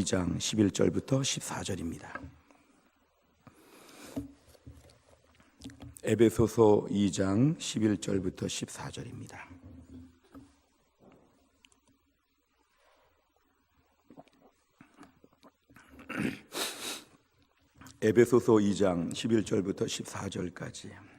2장 11절부터 14절입니다. 에베소서 2장 11절부터 14절입니다. 에베소서 2장 11절부터 14절까지.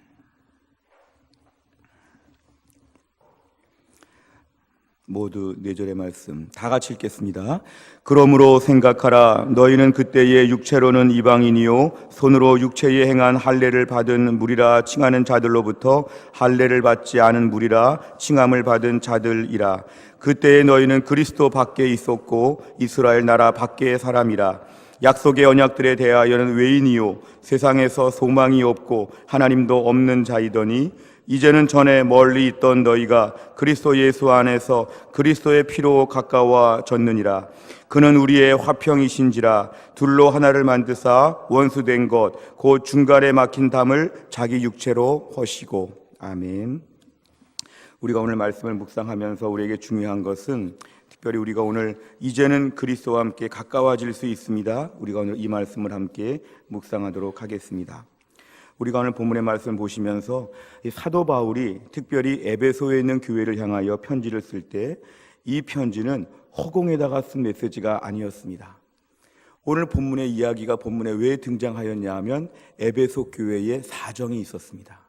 모두 4절의 말씀 다 같이 읽겠습니다. 그러므로 생각하라. 너희는 그때의 육체로는 이방인이요 손으로 육체에 행한 할례를 받은 무리라 칭하는 자들로부터 할례를 받지 않은 무리라 칭함을 받은 자들이라. 그때에 너희는 그리스도 밖에 있었고 이스라엘 나라 밖의 사람이라. 약속의 언약들에 대하여는 외인이요 세상에서 소망이 없고 하나님도 없는 자이더니 이제는 전에 멀리 있던 너희가 그리스도 예수 안에서 그리스도의 피로 가까워졌느니라. 그는 우리의 화평이신지라. 둘로 하나를 만드사 원수된 것 곧 중간에 막힌 담을 자기 육체로 허시고. 아멘. 우리가 오늘 말씀을 묵상하면서 우리에게 중요한 것은 특별히 우리가 오늘 이제는 그리스도와 함께 가까워질 수 있습니다. 우리가 오늘 이 말씀을 함께 묵상하도록 하겠습니다. 우리가 오늘 본문의 말씀을 보시면서 이 사도 바울이 특별히 에베소에 있는 교회를 향하여 편지를 쓸 때 이 편지는 허공에다가 쓴 메시지가 아니었습니다. 오늘 본문의 이야기가 본문에 왜 등장하였냐 하면 에베소 교회에 사정이 있었습니다.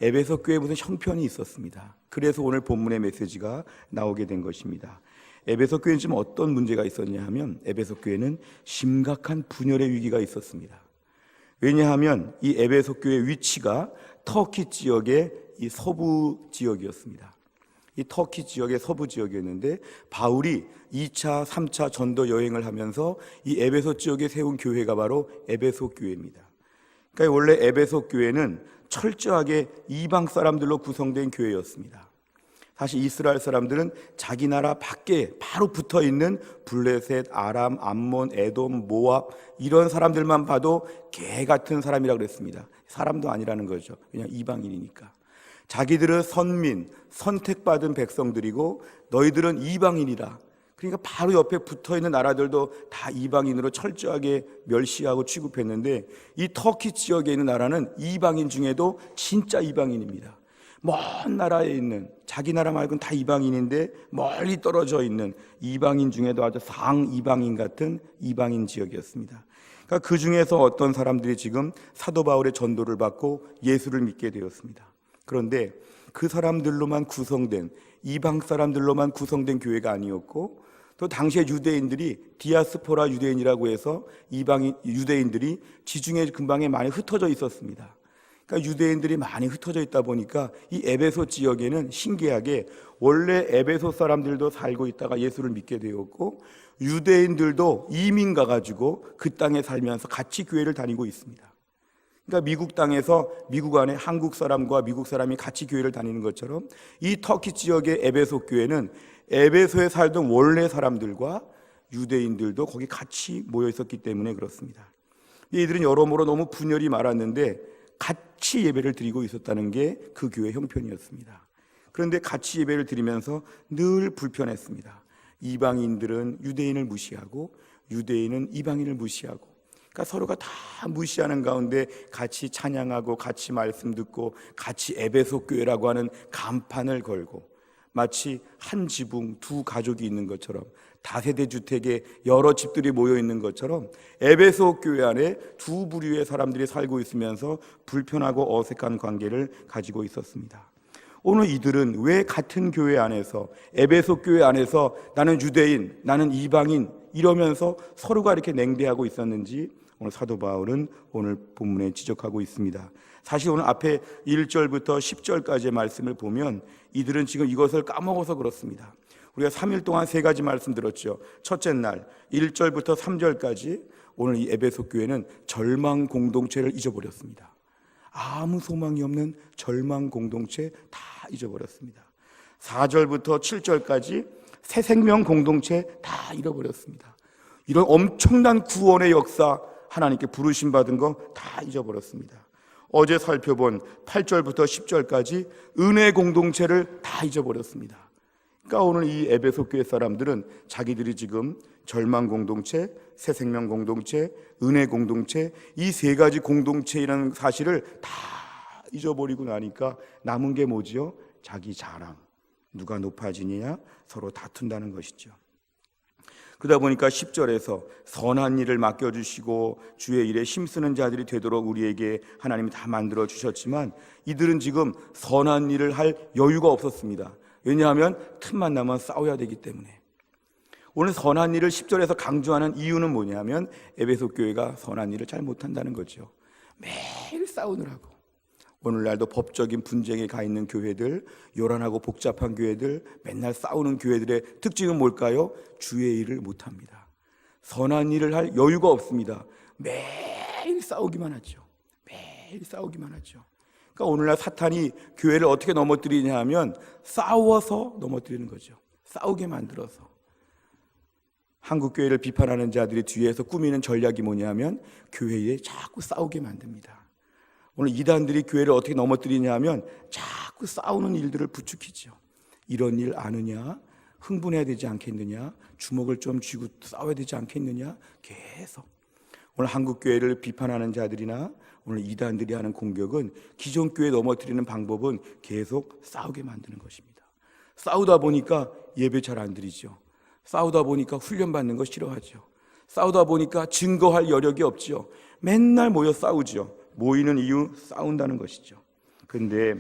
에베소 교회에 무슨 형편이 있었습니다. 그래서 오늘 본문의 메시지가 나오게 된 것입니다. 에베소 교회는 지금 어떤 문제가 있었냐 하면 에베소 교회는 심각한 분열의 위기가 있었습니다. 왜냐하면 이 에베소 교회의 위치가 터키 지역의 이 서부 지역이었습니다. 이 터키 지역의 서부 지역이었는데 바울이 2차, 3차 전도 여행을 하면서 이 에베소 지역에 세운 교회가 바로 에베소 교회입니다. 그러니까 원래 에베소 교회는 철저하게 이방 사람들로 구성된 교회였습니다. 사실 이스라엘 사람들은 자기 나라 밖에 바로 붙어있는 블레셋, 아람, 암몬, 에돔, 모압 이런 사람들만 봐도 개 같은 사람이라고 그랬습니다. 사람도 아니라는 거죠. 그냥 이방인이니까. 자기들은 선민, 선택받은 백성들이고 너희들은 이방인이라. 그러니까 바로 옆에 붙어있는 나라들도 다 이방인으로 철저하게 멸시하고 취급했는데 이 터키 지역에 있는 나라는 이방인 중에도 진짜 이방인입니다. 먼 나라에 있는 자기 나라 말고는 다 이방인인데 멀리 떨어져 있는 이방인 중에도 아주 상 이방인 같은 이방인 지역이었습니다. 그러니까 그 중에서 어떤 사람들이 지금 사도 바울의 전도를 받고 예수를 믿게 되었습니다. 그런데 그 사람들로만 구성된 이방 사람들로만 구성된 교회가 아니었고 또 당시에 유대인들이 디아스포라 유대인이라고 해서 이방인 유대인들이 지중해 근방에 많이 흩어져 있었습니다. 그러니까 유대인들이 많이 흩어져 있다 보니까 이 에베소 지역에는 신기하게 원래 에베소 사람들도 살고 있다가 예수를 믿게 되었고 유대인들도 이민 가가지고 그 땅에 살면서 같이 교회를 다니고 있습니다. 그러니까 미국 땅에서 미국 안에 한국 사람과 미국 사람이 같이 교회를 다니는 것처럼 이 터키 지역의 에베소 교회는 에베소에 살던 원래 사람들과 유대인들도 거기 같이 모여 있었기 때문에 그렇습니다. 이들은 여러모로 너무 분열이 많았는데 같이 예배를 드리고 있었다는 게 그 교회의 형편이었습니다. 그런데 같이 예배를 드리면서 늘 불편했습니다. 이방인들은 유대인을 무시하고 유대인은 이방인을 무시하고 그러니까 서로가 다 무시하는 가운데 같이 찬양하고 같이 말씀 듣고 같이 에베소 교회라고 하는 간판을 걸고 마치 한 지붕 두 가족이 있는 것처럼 다세대 주택에 여러 집들이 모여 있는 것처럼 에베소 교회 안에 두 부류의 사람들이 살고 있으면서 불편하고 어색한 관계를 가지고 있었습니다. 오늘 이들은 왜 같은 교회 안에서 에베소 교회 안에서 나는 유대인, 나는 이방인 이러면서 서로가 이렇게 냉대하고 있었는지 오늘 사도 바울은 오늘 본문에 지적하고 있습니다. 사실 오늘 앞에 1절부터 10절까지의 말씀을 보면 이들은 지금 이것을 까먹어서 그렇습니다. 우리가 3일 동안 3가지 말씀 들었죠. 첫째 날 1절부터 3절까지 오늘 이 에베소 교회는 절망 공동체를 잊어버렸습니다. 아무 소망이 없는 절망 공동체 다 잊어버렸습니다. 4절부터 7절까지 새 생명 공동체 다 잃어버렸습니다. 이런 엄청난 구원의 역사 하나님께 부르심 받은 거 다 잊어버렸습니다. 어제 살펴본 8절부터 10절까지 은혜 공동체를 다 잊어버렸습니다. 그러니까 오늘 이 에베소 교회 사람들은 자기들이 지금 절망 공동체, 새 생명 공동체, 은혜 공동체, 이 세 가지 공동체라는 사실을 다 잊어버리고 나니까 남은 게 뭐지요? 자기 자랑, 누가 높아지느냐, 서로 다툰다는 것이죠. 그러다 보니까 10절에서 선한 일을 맡겨주시고 주의 일에 힘쓰는 자들이 되도록 우리에게 하나님이 다 만들어 주셨지만 이들은 지금 선한 일을 할 여유가 없었습니다. 왜냐하면 틈만 나면 싸워야 되기 때문에. 오늘 선한 일을 10절에서 강조하는 이유는 뭐냐면 에베소 교회가 선한 일을 잘 못한다는 거죠. 매일 싸우느라고. 오늘날도 법적인 분쟁에 가 있는 교회들, 요란하고 복잡한 교회들, 맨날 싸우는 교회들의 특징은 뭘까요? 주의 일을 못합니다. 선한 일을 할 여유가 없습니다. 매일 싸우기만 하죠. 매일 싸우기만 하죠. 그러니까 오늘날 사탄이 교회를 어떻게 넘어뜨리냐 하면 싸워서 넘어뜨리는 거죠. 싸우게 만들어서. 한국 교회를 비판하는 자들이 뒤에서 꾸미는 전략이 뭐냐면 교회에 자꾸 싸우게 만듭니다. 오늘 이단들이 교회를 어떻게 넘어뜨리냐 하면 자꾸 싸우는 일들을 부추기죠. 이런 일 아느냐? 흥분해야 되지 않겠느냐? 주먹을 좀 쥐고 싸워야 되지 않겠느냐? 계속. 오늘 한국 교회를 비판하는 자들이나 오늘 이단들이 하는 공격은 기존 교회 넘어뜨리는 방법은 계속 싸우게 만드는 것입니다. 싸우다 보니까 예배 잘 안 드리죠. 싸우다 보니까 훈련받는 거 싫어하죠. 싸우다 보니까 증거할 여력이 없죠. 맨날 모여 싸우죠. 모이는 이유 싸운다는 것이죠. 그런데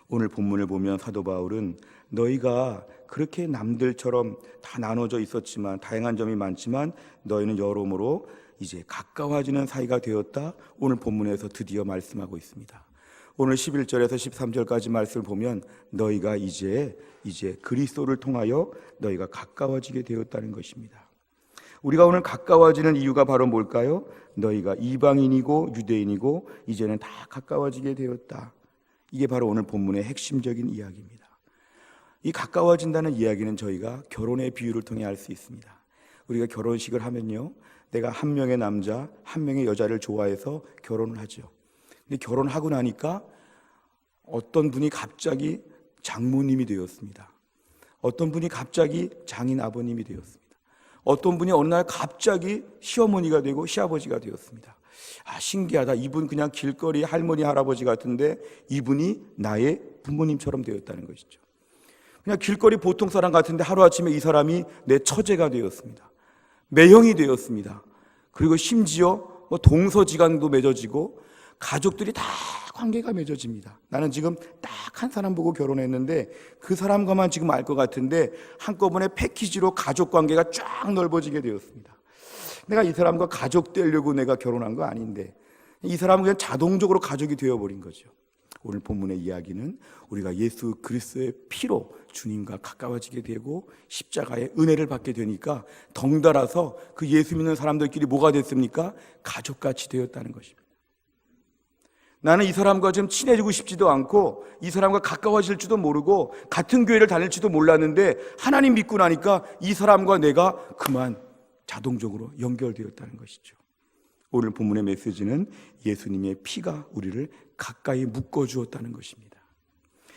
오늘 본문을 보면 사도 바울은 너희가 그렇게 남들처럼 다 나눠져 있었지만 다양한 점이 많지만 너희는 여러모로 이제 가까워지는 사이가 되었다. 오늘 본문에서 드디어 말씀하고 있습니다. 오늘 11절에서 13절까지 말씀을 보면 너희가 이제 그리스도를 통하여 너희가 가까워지게 되었다는 것입니다. 우리가 오늘 가까워지는 이유가 바로 뭘까요? 너희가 이방인이고 유대인이고 이제는 다 가까워지게 되었다. 이게 바로 오늘 본문의 핵심적인 이야기입니다. 이 가까워진다는 이야기는 저희가 결혼의 비유를 통해 알 수 있습니다. 우리가 결혼식을 하면요, 내가 한 명의 남자, 한 명의 여자를 좋아해서 결혼을 하죠. 근데 결혼하고 나니까 어떤 분이 갑자기 장모님이 되었습니다. 어떤 분이 갑자기 장인 아버님이 되었습니다. 어떤 분이 어느 날 갑자기 시어머니가 되고 시아버지가 되었습니다. 신기하다. 이분 그냥 길거리 할머니 할아버지 같은데 이분이 나의 부모님처럼 되었다는 것이죠. 그냥 길거리 보통 사람 같은데 하루아침에 이 사람이 내 처제가 되었습니다. 매형이 되었습니다. 그리고 심지어 동서지간도 맺어지고 가족들이 다 관계가 맺어집니다. 나는 지금 딱 한 사람 보고 결혼했는데 그 사람과만 지금 알 것 같은데 한꺼번에 패키지로 가족 관계가 쫙 넓어지게 되었습니다. 내가 이 사람과 가족 되려고 내가 결혼한 거 아닌데 이 사람은 그냥 자동적으로 가족이 되어버린 거죠. 오늘 본문의 이야기는 우리가 예수 그리스도의 피로 주님과 가까워지게 되고 십자가의 은혜를 받게 되니까 덩달아서 그 예수 믿는 사람들끼리 뭐가 됐습니까? 가족같이 되었다는 것입니다. 나는 이 사람과 좀 친해지고 싶지도 않고 이 사람과 가까워질 줄도 모르고 같은 교회를 다닐지도 몰랐는데 하나님 믿고 나니까 이 사람과 내가 그만 자동적으로 연결되었다는 것이죠. 오늘 본문의 메시지는 예수님의 피가 우리를 가까이 묶어주었다는 것입니다.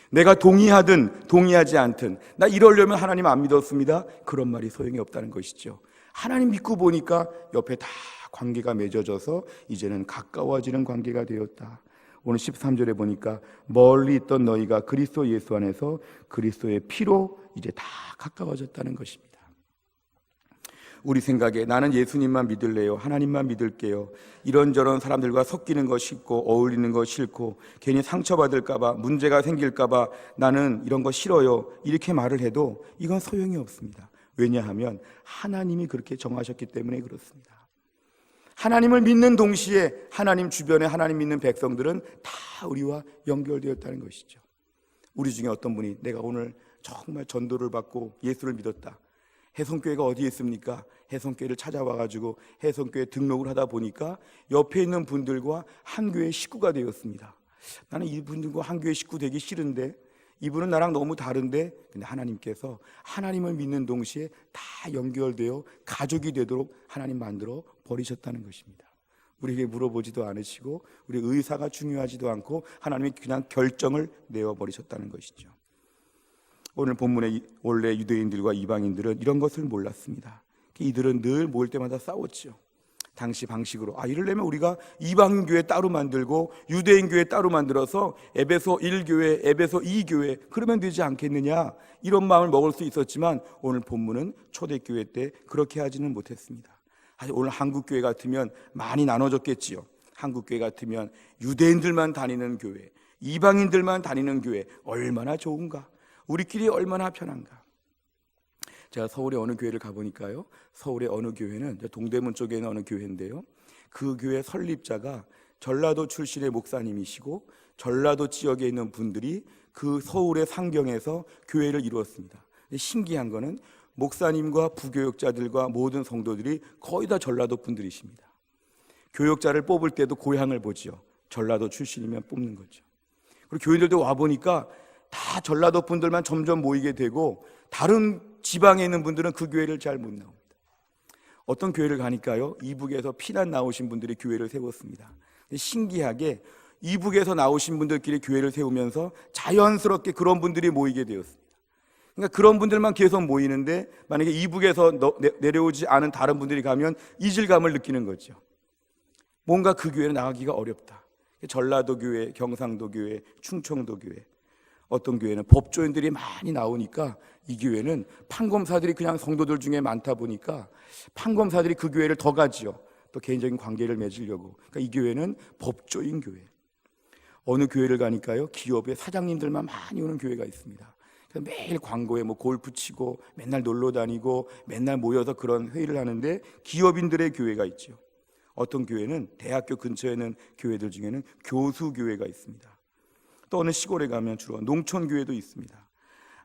내가 동의하든 동의하지 않든 나 이러려면 하나님 안 믿었습니다. 그런 말이 소용이 없다는 것이죠. 하나님 믿고 보니까 옆에 다 관계가 맺어져서 이제는 가까워지는 관계가 되었다. 오늘 13절에 보니까 멀리 있던 너희가 그리스도 예수 안에서 그리스도의 피로 이제 다 가까워졌다는 것입니다. 우리 생각에 나는 예수님만 믿을래요, 하나님만 믿을게요, 이런저런 사람들과 섞이는 거 싫고 어울리는 거 싫고 괜히 상처받을까 봐 문제가 생길까 봐 나는 이런 거 싫어요, 이렇게 말을 해도 이건 소용이 없습니다. 왜냐하면 하나님이 그렇게 정하셨기 때문에 그렇습니다. 하나님을 믿는 동시에 하나님 주변에 하나님 믿는 백성들은 다 우리와 연결되었다는 것이죠. 우리 중에 어떤 분이 내가 오늘 정말 전도를 받고 예수를 믿었다. 해성교회가 어디에 있습니까? 해성교회를 찾아와가지고 해성교회 등록을 하다 보니까 옆에 있는 분들과 한 교회 식구가 되었습니다. 나는 이분들과 한 교회 식구 되기 싫은데 이분은 나랑 너무 다른데 근데 하나님께서 하나님을 믿는 동시에 다 연결되어 가족이 되도록 하나님 만들어 버리셨다는 것입니다. 우리에게 물어보지도 않으시고 우리 의사가 중요하지도 않고 하나님이 그냥 결정을 내어버리셨다는 것이죠. 오늘 본문의 원래 유대인들과 이방인들은 이런 것을 몰랐습니다. 이들은 늘 모일 때마다 싸웠죠. 당시 방식으로 이러려면 우리가 이방인 교회 따로 만들고 유대인 교회 따로 만들어서 에베소 1교회, 에베소 2교회 그러면 되지 않겠느냐, 이런 마음을 먹을 수 있었지만 오늘 본문은 초대교회 때 그렇게 하지는 못했습니다. 오늘 한국교회 같으면 많이 나눠졌겠지요. 한국교회 같으면 유대인들만 다니는 교회, 이방인들만 다니는 교회 얼마나 좋은가, 우리끼리 얼마나 편한가. 제가 서울의 어느 교회를 가보니까요, 서울의 어느 교회는 동대문 쪽에 있는 어느 교회인데요, 그 교회 설립자가 전라도 출신의 목사님이시고 전라도 지역에 있는 분들이 그 서울의 상경에서 교회를 이루었습니다. 신기한 거는 목사님과 부교육자들과 모든 성도들이 거의 다 전라도 분들이십니다. 교육자를 뽑을 때도 고향을 보지요. 전라도 출신이면 뽑는 거죠. 그리고 교인들도 와보니까 다 전라도 분들만 점점 모이게 되고 다른 지방에 있는 분들은 그 교회를 잘 못 나옵니다. 어떤 교회를 가니까요, 이북에서 피난 나오신 분들이 교회를 세웠습니다. 신기하게 이북에서 나오신 분들끼리 교회를 세우면서 자연스럽게 그런 분들이 모이게 되었습니다. 그러니까 그런 분들만 계속 모이는데 만약에 이북에서 내려오지 않은 다른 분들이 가면 이질감을 느끼는 거죠. 뭔가 그 교회는 나가기가 어렵다. 전라도 교회, 경상도 교회, 충청도 교회, 어떤 교회는 법조인들이 많이 나오니까 이 교회는 판검사들이 그냥 성도들 중에 많다 보니까 판검사들이 그 교회를 더 가지요. 또 개인적인 관계를 맺으려고. 그러니까 이 교회는 법조인 교회. 어느 교회를 가니까요, 기업의 사장님들만 많이 오는 교회가 있습니다. 매일 광고에 골프 치고 맨날 놀러 다니고 맨날 모여서 그런 회의를 하는데 기업인들의 교회가 있죠. 어떤 교회는 대학교 근처에 있는 교회들 중에는 교수교회가 있습니다. 또 어느 시골에 가면 주로 농촌교회도 있습니다.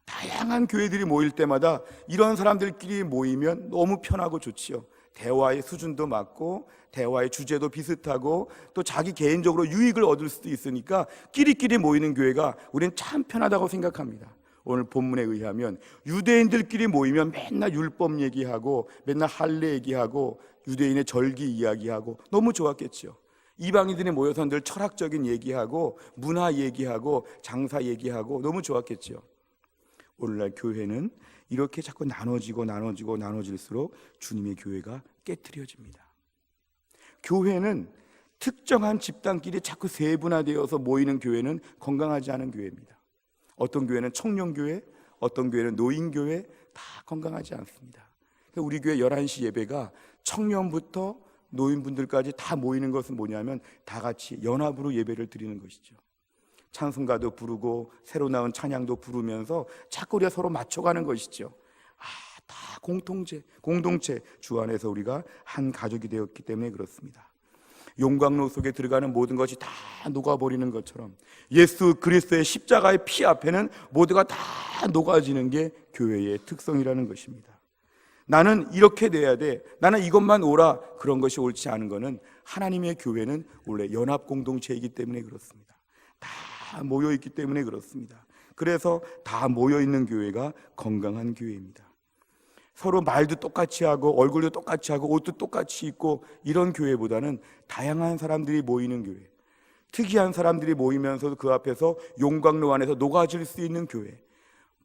다양한 교회들이 모일 때마다 이런 사람들끼리 모이면 너무 편하고 좋지요. 대화의 수준도 맞고 대화의 주제도 비슷하고 또 자기 개인적으로 유익을 얻을 수도 있으니까 끼리끼리 모이는 교회가 우리는 참 편하다고 생각합니다. 오늘 본문에 의하면 유대인들끼리 모이면 맨날 율법 얘기하고 맨날 할례 얘기하고 유대인의 절기 이야기하고 너무 좋았겠죠. 이방인들이 모여서 늘 철학적인 얘기하고 문화 얘기하고 장사 얘기하고 너무 좋았겠죠. 오늘날 교회는 이렇게 자꾸 나눠질수록 주님의 교회가 깨트려집니다. 교회는 특정한 집단끼리 자꾸 세분화되어서 모이는 교회는 건강하지 않은 교회입니다. 어떤 교회는 청년교회, 어떤 교회는 노인교회, 다 건강하지 않습니다. 우리 교회 11시 예배가 청년부터 노인분들까지 다 모이는 것은 뭐냐면 다 같이 연합으로 예배를 드리는 것이죠. 찬송가도 부르고 새로 나온 찬양도 부르면서 자꾸 우리가 서로 맞춰가는 것이죠. 다 공동체 주 안에서 우리가 한 가족이 되었기 때문에 그렇습니다. 용광로 속에 들어가는 모든 것이 다 녹아버리는 것처럼 예수 그리스도의 십자가의 피 앞에는 모두가 다 녹아지는 게 교회의 특성이라는 것입니다. 나는 이렇게 돼야 돼, 나는 이것만 오라, 그런 것이 옳지 않은 것은 하나님의 교회는 원래 연합 공동체이기 때문에 그렇습니다. 다 모여있기 때문에 그렇습니다. 그래서 다 모여있는 교회가 건강한 교회입니다. 서로 말도 똑같이 하고 얼굴도 똑같이 하고 옷도 똑같이 입고 이런 교회보다는 다양한 사람들이 모이는 교회, 특이한 사람들이 모이면서도 그 앞에서 용광로 안에서 녹아질 수 있는 교회,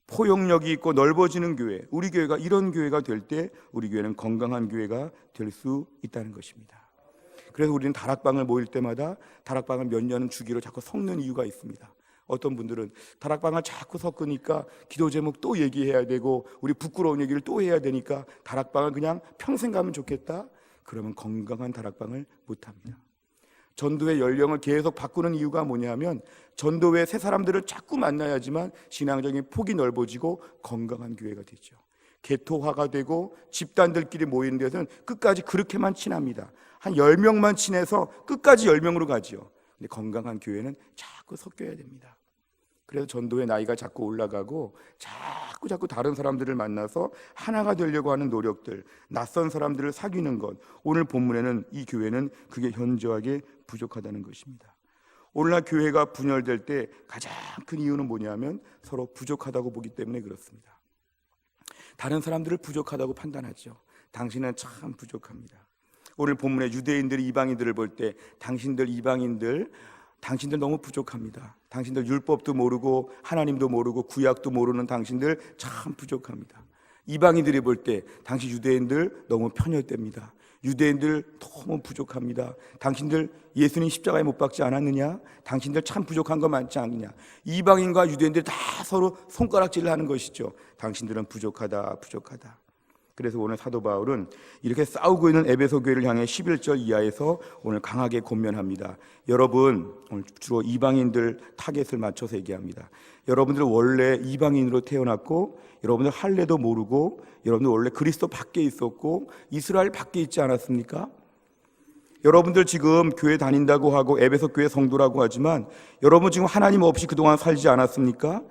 포용력이 있고 넓어지는 교회, 우리 교회가 이런 교회가 될 때 우리 교회는 건강한 교회가 될 수 있다는 것입니다. 그래서 우리는 다락방을 모일 때마다 다락방을 몇 년은 주기로 자꾸 섞는 이유가 있습니다. 어떤 분들은 다락방을 자꾸 섞으니까 기도 제목 또 얘기해야 되고 우리 부끄러운 얘기를 또 해야 되니까 다락방을 그냥 평생 가면 좋겠다, 그러면 건강한 다락방을 못합니다. 전도회 연령을 계속 바꾸는 이유가 뭐냐면 전도회 새 사람들을 자꾸 만나야지만 신앙적인 폭이 넓어지고 건강한 교회가 되죠. 개토화가 되고 집단들끼리 모이는 데서는 끝까지 그렇게만 친합니다. 한 10명만 친해서 끝까지 10명으로 가지요. 근데 건강한 교회는 자꾸 섞여야 됩니다. 그래서 전도의 나이가 자꾸 올라가고 자꾸 다른 사람들을 만나서 하나가 되려고 하는 노력들, 낯선 사람들을 사귀는 것, 오늘 본문에는 이 교회는 그게 현저하게 부족하다는 것입니다. 오늘날 교회가 분열될 때 가장 큰 이유는 뭐냐면 서로 부족하다고 보기 때문에 그렇습니다. 다른 사람들을 부족하다고 판단하죠. 당신은 참 부족합니다. 오늘 본문에 유대인들이 이방인들을 볼 때 당신들 이방인들, 당신들 너무 부족합니다. 당신들 율법도 모르고 하나님도 모르고 구약도 모르는 당신들 참 부족합니다. 이방인들이 볼 때 당신 유대인들 너무 편협됩니다. 유대인들 너무 부족합니다. 당신들 예수님 십자가에 못 박지 않았느냐? 당신들 참 부족한 거 많지 않느냐? 이방인과 유대인들 다 서로 손가락질을 하는 것이죠. 당신들은 부족하다, 부족하다. 그래서 오늘 사도 바울은 이렇게 싸우고 있는 에베소 교회를 향해 11절 이하에서 오늘 강하게 권면합니다. 여러분, 오늘 주로 이방인들 타겟을 맞춰서 얘기합니다. 여러분들 원래 이방인으로 태어났고, 여러분들 할례도 모르고, 여러분들 원래 그리스도 밖에 있었고 이스라엘 밖에 있지 않았습니까? 여러분들 지금 교회 다닌다고 하고 에베소 교회 성도라고 하지만 여러분 지금 하나님 없이 그동안 살지 않았습니까?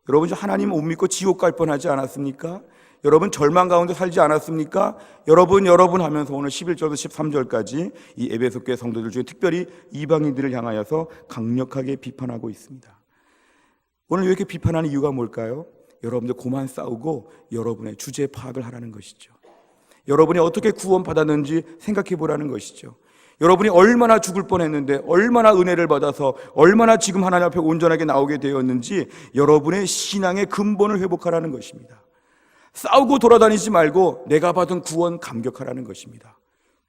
여러분 지금 하나님 못 믿고 지옥 갈 뻔하지 않았습니까? 여러분 절망 가운데 살지 않았습니까? 여러분 하면서 오늘 11절부터 13절까지 이 에베소 교회 성도들 중에 특별히 이방인들을 향하여서 강력하게 비판하고 있습니다. 오늘 이렇게 비판하는 이유가 뭘까요? 여러분들 그만 싸우고 여러분의 주제 파악을 하라는 것이죠. 여러분이 어떻게 구원받았는지 생각해 보라는 것이죠. 여러분이 얼마나 죽을 뻔했는데 얼마나 은혜를 받아서 얼마나 지금 하나님 앞에 온전하게 나오게 되었는지 여러분의 신앙의 근본을 회복하라는 것입니다. 싸우고 돌아다니지 말고 내가 받은 구원 감격하라는 것입니다.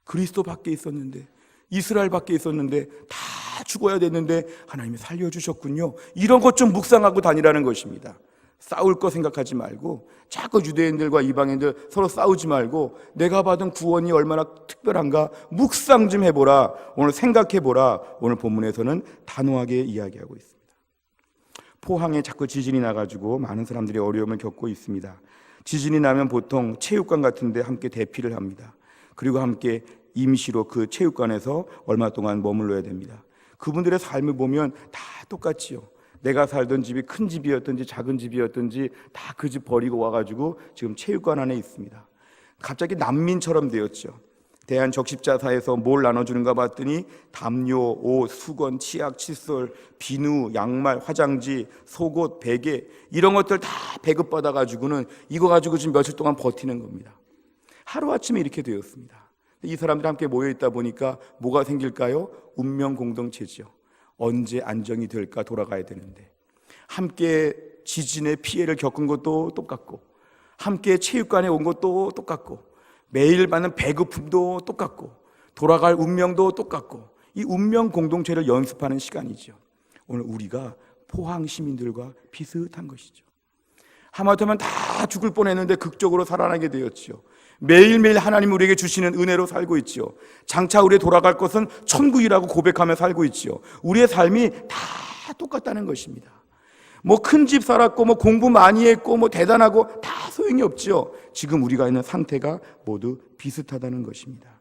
그리스도 밖에 있었는데, 이스라엘 밖에 있었는데 다 죽어야 됐는데 하나님이 살려주셨군요. 이런 것 좀 묵상하고 다니라는 것입니다. 싸울 거 생각하지 말고 자꾸 유대인들과 이방인들 서로 싸우지 말고 내가 받은 구원이 얼마나 특별한가 묵상 좀 해보라. 오늘 생각해보라. 오늘 본문에서는 단호하게 이야기하고 있습니다. 포항에 자꾸 지진이 나가지고 많은 사람들이 어려움을 겪고 있습니다. 지진이 나면 보통 체육관 같은 데 함께 대피를 합니다. 그리고 함께 임시로 그 체육관에서 얼마 동안 머물러야 됩니다. 그분들의 삶을 보면 다 똑같지요. 내가 살던 집이 큰 집이었든지 작은 집이었든지 다 그 집 버리고 와가지고 지금 체육관 안에 있습니다. 갑자기 난민처럼 되었죠. 대한적십자사에서 뭘 나눠주는가 봤더니 담요, 옷, 수건, 치약, 칫솔, 비누, 양말, 화장지, 속옷, 베개 이런 것들 다 배급받아가지고는 이거 가지고 지금 며칠 동안 버티는 겁니다. 하루아침에 이렇게 되었습니다. 이 사람들이 함께 모여있다 보니까 뭐가 생길까요? 운명 공동체지요. 언제 안정이 될까 돌아가야 되는데 함께 지진의 피해를 겪은 것도 똑같고 함께 체육관에 온 것도 똑같고 매일 받는 배고픔도 똑같고 돌아갈 운명도 똑같고 이 운명 공동체를 연습하는 시간이죠. 오늘 우리가 포항 시민들과 비슷한 것이죠. 하마터면 다 죽을 뻔했는데 극적으로 살아나게 되었지요. 매일매일 하나님 우리에게 주시는 은혜로 살고 있지요. 장차 우리의 돌아갈 것은 천국이라고 고백하며 살고 있지요. 우리의 삶이 다 똑같다는 것입니다. 뭐 큰 집 살았고 뭐 공부 많이 했고 뭐 대단하고 다 소용이 없지요. 지금 우리가 있는 상태가 모두 비슷하다는 것입니다.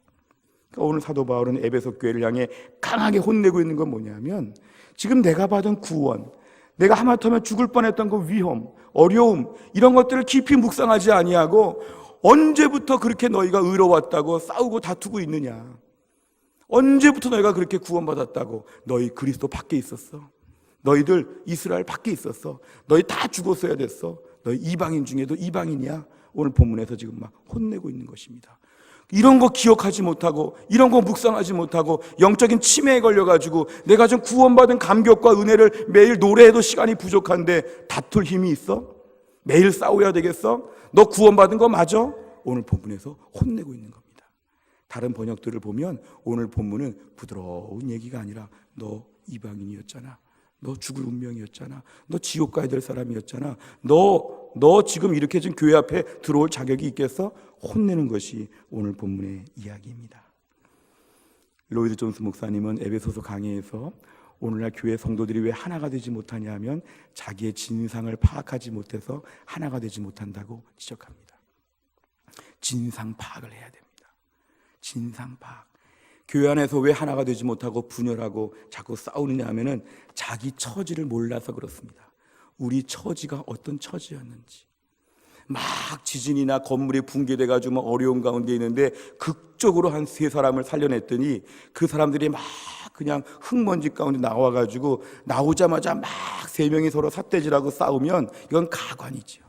그러니까 오늘 사도 바울은 에베소 교회를 향해 강하게 혼내고 있는 건 뭐냐면 지금 내가 받은 구원, 내가 하마터면 죽을 뻔했던 그 위험, 어려움 이런 것들을 깊이 묵상하지 아니하고 언제부터 그렇게 너희가 의로웠다고 싸우고 다투고 있느냐? 언제부터 너희가 그렇게 구원받았다고? 너희 그리스도 밖에 있었어. 너희들 이스라엘 밖에 있었어. 너희 다 죽었어야 됐어. 너희 이방인 중에도 이방인이야. 오늘 본문에서 지금 막 혼내고 있는 것입니다. 이런 거 기억하지 못하고 이런 거 묵상하지 못하고 영적인 치매에 걸려가지고 내가 좀 구원받은 감격과 은혜를 매일 노래해도 시간이 부족한데 다툴 힘이 있어? 매일 싸워야 되겠어? 너 구원받은 거 맞아? 오늘 본문에서 혼내고 있는 겁니다. 다른 번역들을 보면 오늘 본문은 부드러운 얘기가 아니라 너 이방인이었잖아. 너 죽을 운명이었잖아. 너 지옥 가야 될 사람이었잖아. 너 지금 이렇게 지금 교회 앞에 들어올 자격이 있겠어? 혼내는 것이 오늘 본문의 이야기입니다. 로이드 존스 목사님은 에베소서 강해에서 오늘날 교회 성도들이 왜 하나가 되지 못하냐 하면 자기의 진상을 파악하지 못해서 하나가 되지 못한다고 지적합니다. 진상 파악을 해야 됩니다. 진상 파악. 교회 안에서 왜 하나가 되지 못하고 분열하고 자꾸 싸우느냐 하면은 자기 처지를 몰라서 그렇습니다. 우리 처지가 어떤 처지였는지. 막 지진이나 건물이 붕괴돼가지고 어려운 가운데 있는데 극적으로 한 3사람을 살려냈더니 그 사람들이 막 그냥 흙먼지 가운데 나와가지고 나오자마자 막 3명이 서로 삿대질하고 싸우면 이건 가관이죠.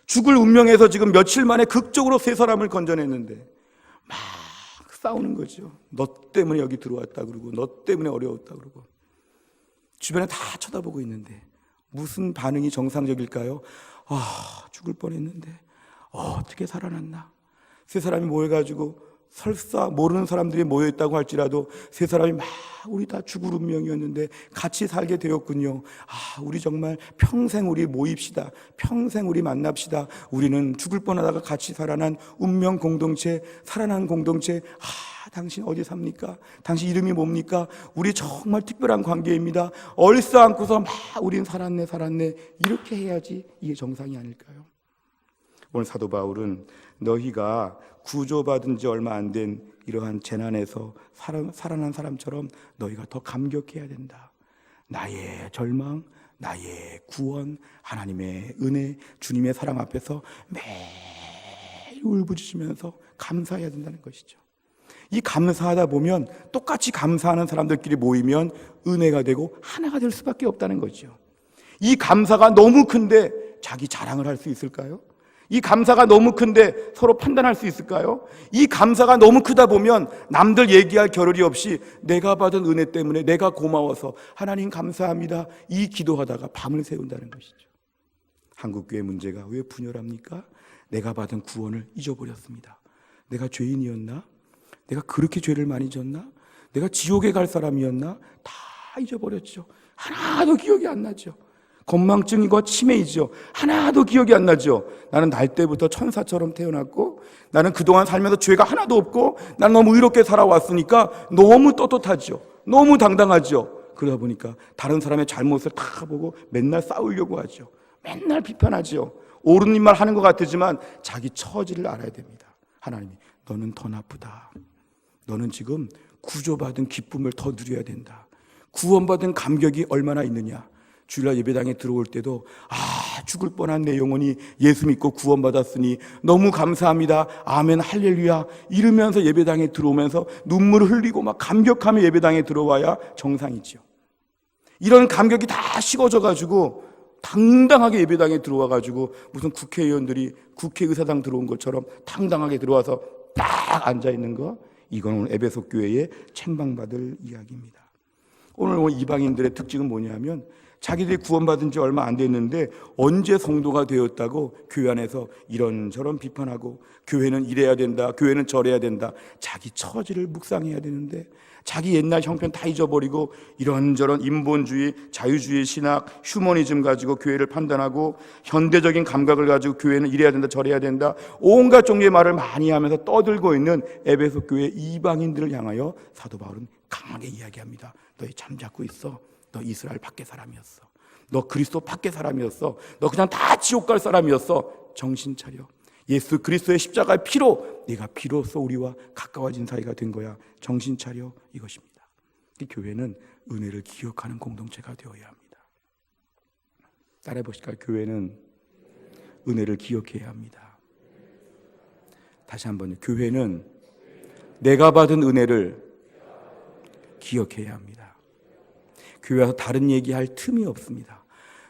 죽을 운명에서 지금 며칠 만에 극적으로 3사람을 건져냈는데 막 싸우는 거죠. 너 때문에 여기 들어왔다 그러고 너 때문에 어려웠다 그러고 주변에 다 쳐다보고 있는데 무슨 반응이 정상적일까요? 죽을 뻔했는데 어떻게 살아났나? 세 사람이 모여가지고 설사 모르는 사람들이 모여있다고 할지라도 세 사람이 막 우리 다 죽을 운명이었는데 같이 살게 되었군요. 우리 정말 평생 우리 모입시다. 평생 우리 만납시다. 우리는 죽을 뻔하다가 같이 살아난 운명 공동체, 살아난 공동체. 당신 어디 삽니까? 당신 이름이 뭡니까? 우리 정말 특별한 관계입니다. 얼싸안고서 막 우린 살았네 이렇게 해야지 이게 정상이 아닐까요? 오늘 사도 바울은 너희가 구조받은 지 얼마 안 된 이러한 재난에서 살아난 사람처럼 너희가 더 감격해야 된다. 나의 절망, 나의 구원, 하나님의 은혜, 주님의 사랑 앞에서 매일 울부짖으면서 감사해야 된다는 것이죠. 이 감사하다 보면 똑같이 감사하는 사람들끼리 모이면 은혜가 되고 하나가 될 수밖에 없다는 거죠. 이 감사가 너무 큰데 자기 자랑을 할 수 있을까요? 이 감사가 너무 큰데 서로 판단할 수 있을까요? 이 감사가 너무 크다 보면 남들 얘기할 겨를이 없이 내가 받은 은혜 때문에 내가 고마워서 하나님 감사합니다 이 기도하다가 밤을 새운다는 것이죠. 한국교회 문제가 왜 분열합니까? 내가 받은 구원을 잊어버렸습니다. 내가 죄인이었나? 내가 그렇게 죄를 많이 졌나? 내가 지옥에 갈 사람이었나? 다 잊어버렸죠. 하나도 기억이 안 나죠. 건망증이고 치매이죠. 하나도 기억이 안 나죠. 나는 날 때부터 천사처럼 태어났고 나는 그동안 살면서 죄가 하나도 없고 나는 너무 의롭게 살아왔으니까 너무 떳떳하죠. 너무 당당하죠. 그러다 보니까 다른 사람의 잘못을 다 보고 맨날 싸우려고 하죠. 맨날 비판하죠. 옳은 말 하는 것 같지만 자기 처지를 알아야 됩니다. 하나님이 너는 더 나쁘다. 너는 지금 구조받은 기쁨을 더 누려야 된다. 구원받은 감격이 얼마나 있느냐. 주일날 예배당에 들어올 때도 죽을 뻔한 내 영혼이 예수 믿고 구원받았으니 너무 감사합니다. 아멘 할렐루야 이러면서 예배당에 들어오면서 눈물을 흘리고 막 감격하며 예배당에 들어와야 정상이죠. 이런 감격이 다 식어져가지고 당당하게 예배당에 들어와가지고 무슨 국회의원들이 국회의사당 들어온 것처럼 당당하게 들어와서 딱 앉아있는 거, 이건 오늘 에베소 교회에 책망받을 이야기입니다. 오늘 이방인들의 특징은 뭐냐면 자기들이 구원받은 지 얼마 안 됐는데 언제 성도가 되었다고 교회 안에서 이런저런 비판하고 교회는 이래야 된다, 교회는 저래야 된다. 자기 처지를 묵상해야 되는데 자기 옛날 형편 다 잊어버리고 이런저런 인본주의, 자유주의 신학, 휴머니즘 가지고 교회를 판단하고 현대적인 감각을 가지고 교회는 이래야 된다, 저래야 된다. 온갖 종류의 말을 많이 하면서 떠들고 있는 에베소 교회 이방인들을 향하여 사도 바울은 강하게 이야기합니다. 너희 잠자고 있어. 너 이스라엘 밖의 사람이었어. 너 그리스도 밖의 사람이었어. 너 그냥 다 지옥 갈 사람이었어. 정신 차려. 예수 그리스도의 십자가의 피로 네가 비로소 우리와 가까워진 사이가 된 거야. 정신 차려. 이것입니다. 이 교회는 은혜를 기억하는 공동체가 되어야 합니다. 따라해 보실까요? 교회는 은혜를 기억해야 합니다. 다시 한번요. 교회는 내가 받은 은혜를 기억해야 합니다. 교회 와서 다른 얘기할 틈이 없습니다.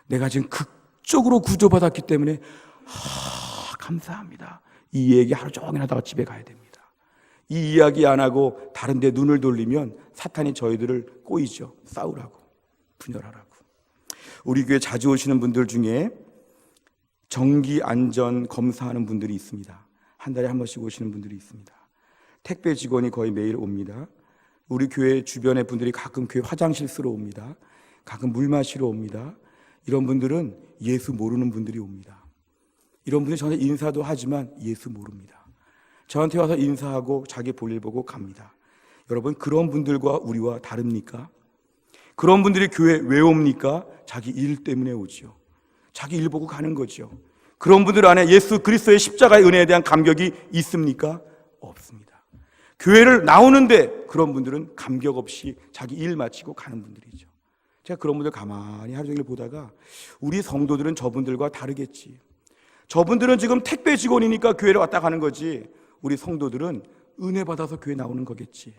내가 지금 극적으로 구조받았기 때문에 감사합니다. 이 얘기 하루 종일 하다가 집에 가야 됩니다. 이 이야기 안 하고 다른 데 눈을 돌리면 사탄이 저희들을 꼬이죠. 싸우라고, 분열하라고. 우리 교회 자주 오시는 분들 중에 정기 안전 검사하는 분들이 있습니다. 한 달에 한 번씩 오시는 분들이 있습니다. 택배 직원이 거의 매일 옵니다. 우리 교회 주변의 분들이 가끔 교회 화장실 쓰러 옵니다. 가끔 물 마시러 옵니다. 이런 분들은 예수 모르는 분들이 옵니다. 이런 분들이 저한테 인사도 하지만 예수 모릅니다. 저한테 와서 인사하고 자기 볼일 보고 갑니다. 여러분, 그런 분들과 우리와 다릅니까? 그런 분들이 교회 왜 옵니까? 자기 일 때문에 오죠. 자기 일 보고 가는 거죠. 그런 분들 안에 예수 그리스도의 십자가의 은혜에 대한 감격이 있습니까? 없습니다. 교회를 나오는데 그런 분들은 감격 없이 자기 일 마치고 가는 분들이죠. 제가 그런 분들 가만히 하루 종일 보다가 우리 성도들은 저분들과 다르겠지. 저분들은 지금 택배 직원이니까 교회를 왔다 가는 거지. 우리 성도들은 은혜 받아서 교회 나오는 거겠지.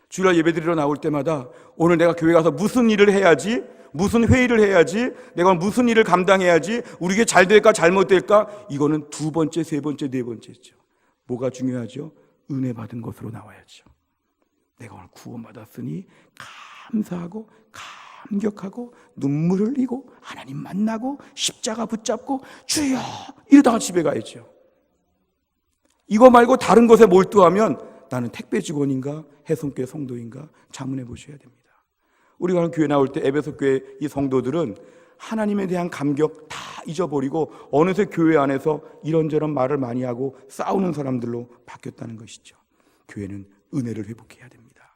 주일날 예배드리러 나올 때마다 오늘 내가 교회 가서 무슨 일을 해야지, 무슨 회의를 해야지, 내가 무슨 일을 감당해야지, 우리 교회 잘 될까 잘못될까, 이거는 두 번째, 세 번째, 네 번째죠. 뭐가 중요하죠? 은혜 받은 것으로 나와야죠. 내가 오늘 구원받았으니 감사하고 감격하고 눈물 흘리고 하나님 만나고 십자가 붙잡고 주여 이러다가 집에 가야죠. 이거 말고 다른 것에 몰두하면 나는 택배 직원인가 해성교회 성도인가 자문해 보셔야 됩니다. 우리가 교회 나올 때 에베소 교회 이 성도들은 하나님에 대한 감격 다 잊어버리고 어느새 교회 안에서 이런저런 말을 많이 하고 싸우는 사람들로 바뀌었다는 것이죠. 교회는 은혜를 회복해야 됩니다.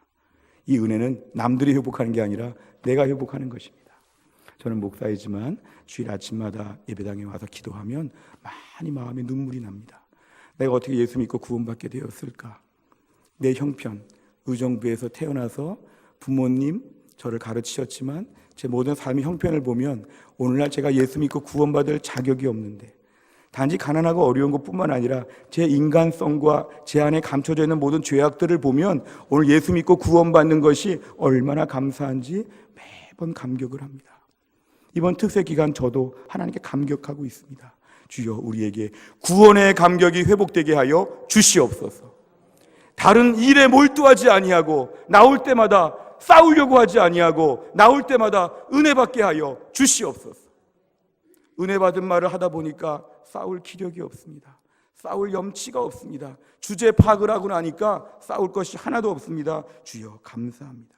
이 은혜는 남들이 회복하는 게 아니라 내가 회복하는 것입니다. 저는 목사이지만 주일 아침마다 예배당에 와서 기도하면 많이 마음에 눈물이 납니다. 내가 어떻게 예수 믿고 구원받게 되었을까? 내 형편, 의정부에서 태어나서 부모님 저를 가르치셨지만 제 모든 삶의 형편을 보면 오늘날 제가 예수 믿고 구원받을 자격이 없는데, 단지 가난하고 어려운 것뿐만 아니라 제 인간성과 제 안에 감춰져 있는 모든 죄악들을 보면 오늘 예수 믿고 구원받는 것이 얼마나 감사한지 매번 감격을 합니다. 이번 특세 기간 저도 하나님께 감격하고 있습니다. 주여 우리에게 구원의 감격이 회복되게 하여 주시옵소서. 다른 일에 몰두하지 아니하고 나올 때마다 싸우려고 하지 아니하고 나올 때마다 은혜 받게 하여 주시옵소서. 은혜 받은 말을 하다 보니까 싸울 기력이 없습니다. 싸울 염치가 없습니다. 주제 파악을 하고 나니까 싸울 것이 하나도 없습니다. 주여 감사합니다.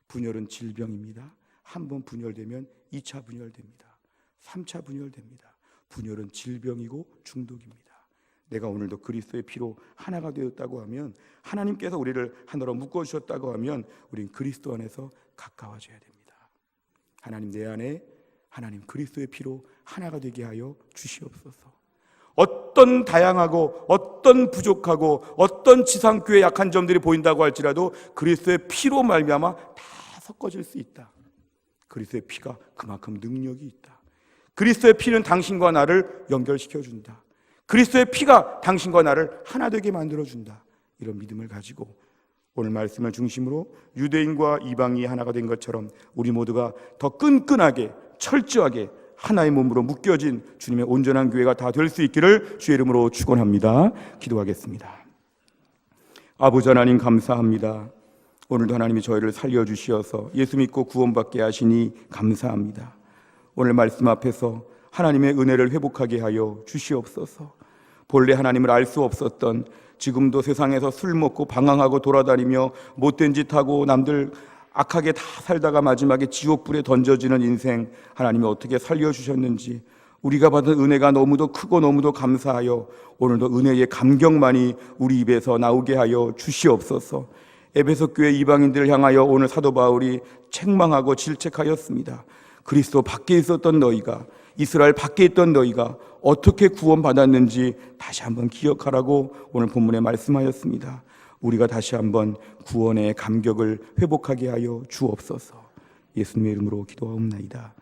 분열은 질병입니다. 한 번 분열되면 2차 분열됩니다. 3차 분열됩니다. 분열은 질병이고 중독입니다. 내가 오늘도 그리스도의 피로 하나가 되었다고 하면, 하나님께서 우리를 하나로 묶어주셨다고 하면 우린 그리스도 안에서 가까워져야 됩니다. 하나님 내 안에 하나님 그리스도의 피로 하나가 되게 하여 주시옵소서. 어떤 다양하고 어떤 부족하고 어떤 지상교회 약한 점들이 보인다고 할지라도 그리스도의 피로 말미암아 다 섞어질 수 있다. 그리스도의 피가 그만큼 능력이 있다. 그리스도의 피는 당신과 나를 연결시켜준다. 그리스도의 피가 당신과 나를 하나 되게 만들어준다. 이런 믿음을 가지고 오늘 말씀을 중심으로 유대인과 이방인이 하나가 된 것처럼 우리 모두가 더 끈끈하게 철저하게 하나의 몸으로 묶여진 주님의 온전한 교회가 다 될 수 있기를 주의 이름으로 축원합니다. 기도하겠습니다. 아버지 하나님 감사합니다. 오늘도 하나님이 저희를 살려주시어서 예수 믿고 구원받게 하시니 감사합니다. 오늘 말씀 앞에서 하나님의 은혜를 회복하게 하여 주시옵소서. 본래 하나님을 알 수 없었던, 지금도 세상에서 술 먹고 방황하고 돌아다니며 못된 짓 하고 남들 악하게 다 살다가 마지막에 지옥불에 던져지는 인생, 하나님이 어떻게 살려주셨는지 우리가 받은 은혜가 너무도 크고 너무도 감사하여 오늘도 은혜의 감격만이 우리 입에서 나오게 하여 주시옵소서. 에베소 교회 이방인들을 향하여 오늘 사도 바울이 책망하고 질책하였습니다. 그리스도 밖에 있었던 너희가, 이스라엘 밖에 있던 너희가 어떻게 구원받았는지 다시 한번 기억하라고 오늘 본문에 말씀하였습니다. 우리가 다시 한번 구원의 감격을 회복하게 하여 주옵소서. 예수님의 이름으로 기도하옵나이다.